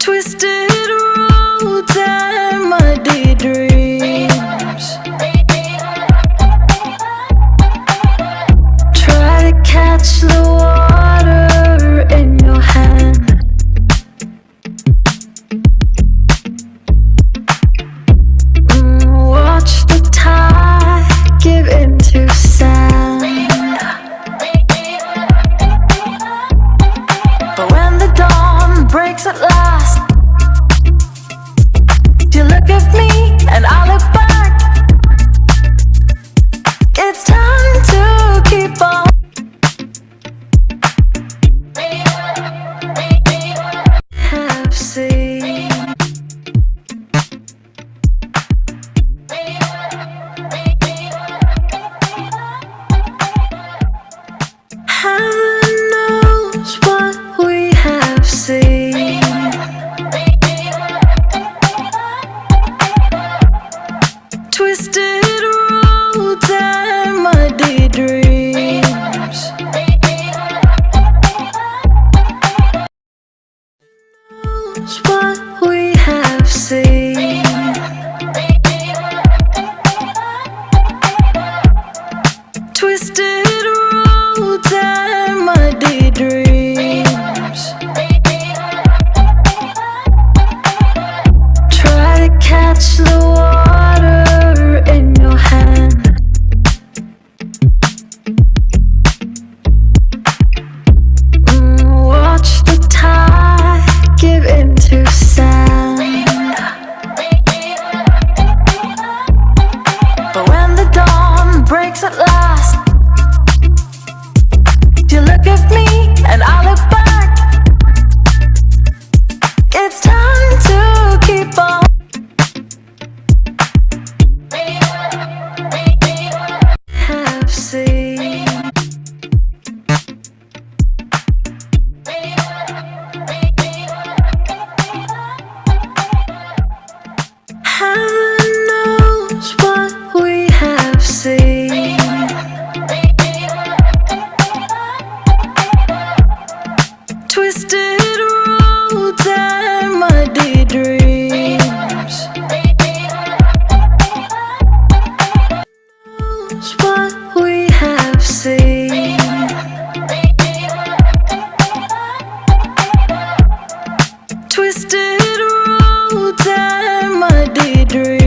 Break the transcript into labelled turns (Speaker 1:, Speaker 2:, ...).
Speaker 1: Twisted roads and muddy dreams. Try to catch the water in your hand. Watch the tide give into sand. But when the dawn breaks at last, you look at me and I look back. It's time to keep on. Have seen. Heaven knows what we have seen. Twisted roads and muddy dreams. Knows what we have seen. Twisted roads and muddy dreams. Try to catch the water in your hand. Watch the tide give into sand. But when the dawn breaks at last, you look at me and I look back. It's time to keep on. Have seen. Heaven knows what we have seen. Twisted roads and muddy dreams. Knows what we have seen. Twisted roads and muddy dreams.